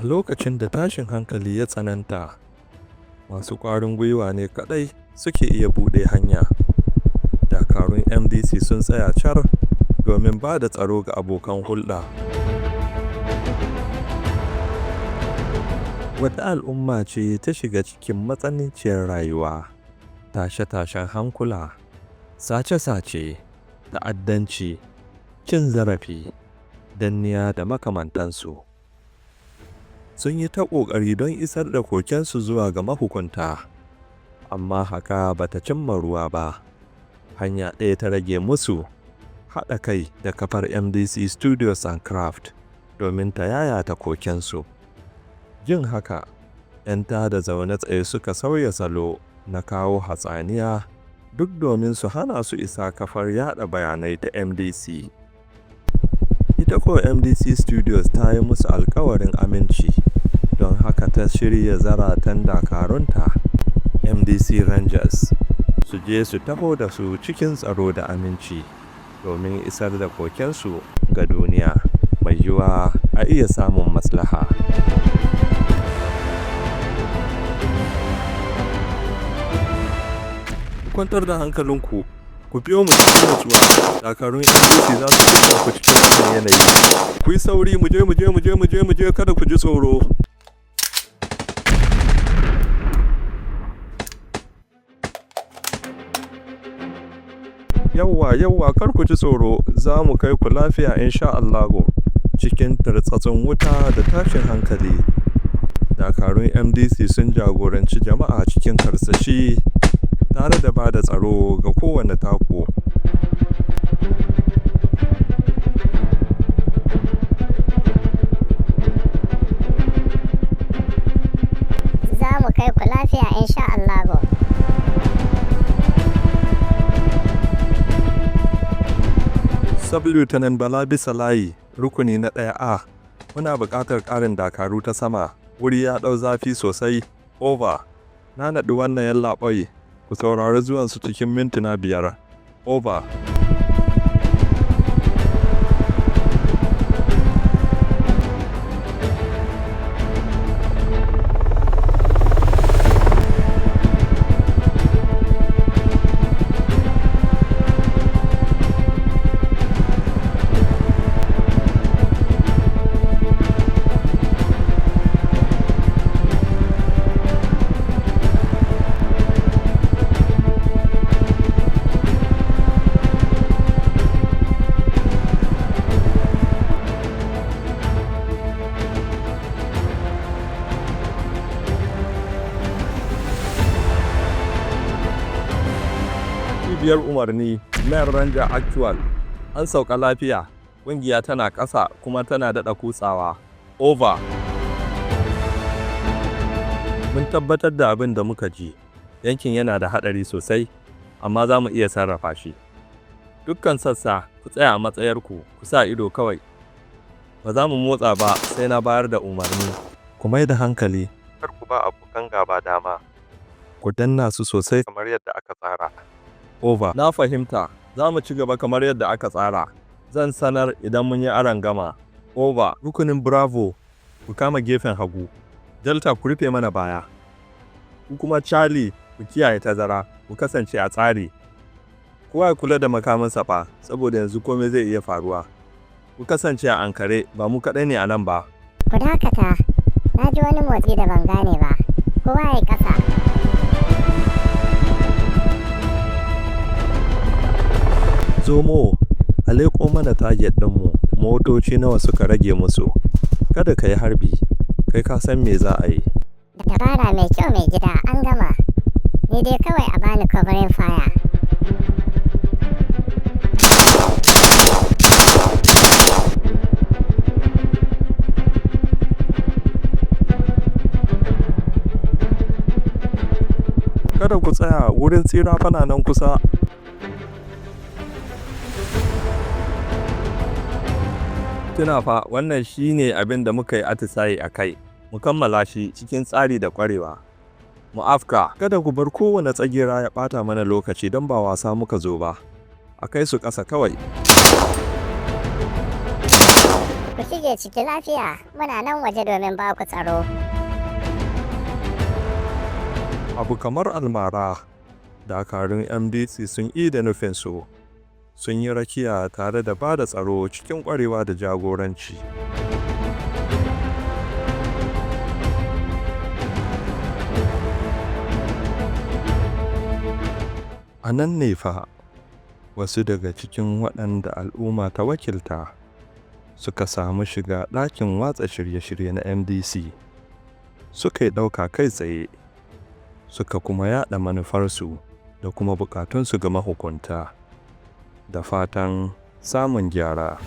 A lokacin da tashin hankali ya tsananta, masu ƙwarin gwiwa ne kaɗai suke iya buɗe hanya. Dakarun MDC sun tsaya car domin ba da tsaro ga abokan hulɗa. Wata al'umma ce ta shiga cikin matsananciyar rayuwa, tashe-tashen hankula, sace-sace, ta'addanci, cin zarafi, danniya da makamantansu. Sun yi ta ƙoƙari don isar da kokensu zuwa ga mahukunta, amma haka ba ta cimma ruwa ba. Hanya ɗaya ta rage musu: haɗa kai da kafar MDC Studios and Craft domin ta yayata kokensu. Jin haka, 'yan tada zaune tsaye suka sauya salo na kawo hatsaniya duk domin su hana su isa kafar yaɗa bayanai ta MDC. Ita ko MDC Studios ta yi musu alkawarin aminci, don haka ta shirya zaratan dakarunta MDC Rangers su je su taho da su cikin tsaro da aminci domin isar da kokensu ga duniya, mai yiwuwa a iya samun maslaha. Kwantar da hankalinku, ku biyo mu cikin natsuwa. Dakarun MDC za su fita ku cikin wannan yanayi. Ku yi sauri, mu je, kada ku ji tsoro. Yawwa, kar ku ji tsoro, za mu kai ku lafiya insha Allahu. Cikin tartsatsin wuta da tashin hankali, dakarun MDC sun jagoranci jama'a cikin karsashi tare da ba da tsaro ga kowane tako. Za mu kai ku lafiya insha Allahu. Sub-Lieutenant Bala bisa layi, rukuni na 1A. Muna buƙatar ƙarin dakaru ta sama. Wuri ya ɗau zafi sosai. Over. Na naɗi wannan yallaɓai. Ku saurari zuwansu cikin mintuna 5. Over. Biyar umarni, Mayor Ranger Actual. An sauka lafiya, ƙungiya tana ƙasa kuma tana daɗa kutsawa. Over. Mun tabbatar da abin da muka ji. Yankin yana da haɗari sosai, amma za mu iya sarrafa shi. Dukkan sassa, ku tsaya a matsayarku, ku sa ido kawai. Ba za mu motsa ba sai na bayar da umarni. Ku mai da hankali, kar ku ba abokan gaba dama. Ku danna su sosai kamar yadda aka tsara. Over. Na fahimta, za mu ci gaba kamar yadda aka tsara. Zan sanar idan mun yi arangama. Over. Rukunin Bravo, ku kama gefen hagu. Delta, ku rufe mana baya. Ku kuma Charlie, ku kiyaye tazara, ku kasance a tsari. Kowa ya kula da makamansa fa, saboda yanzu komai zai iya faruwa. Ku kasance a ankare, ba mu kaɗai ne a nan ba. Ku dakata, na ji wani motsi da ban gane ba. Kowa ya ƙasa. Zomo, a leƙo mana target ɗinmu, motoci nawa suka rage musu. Kada ka yi harbi, kai ka san me za a yi. Dabara mai kyau mai gida, an gama. Ni dai kawai a bani covering fire. kada ku tsaya, wurin tsira fana nan kusa. Tuna fa wannan shine abin da muka yi atisaye a kai, mu kammala shi cikin tsari da ƙwarewa. Mu afka, kada ku bar kowane tsagera ya ɓata mana lokaci don ba wasa muka zo ba. A kai su ƙasa kawai. Ku shige ciki lafiya, muna nan waje domin ba ku tsaro. Abu kamar almara, dakarun MDC sun yi da nufinsu. Sun yi rakiya tare da ba da tsaro cikin ƙwarewa da jagoranci. A nan ne fa wasu daga cikin waɗanda al'umma ta wakilta suka samu shiga ɗakin watsa shirye-shirye na MDC. Suka yi ɗauka kai tsaye, suka kuma yaɗa manufarsu da kuma bukatunsu ga mahukunta. Da fatan samun gyara.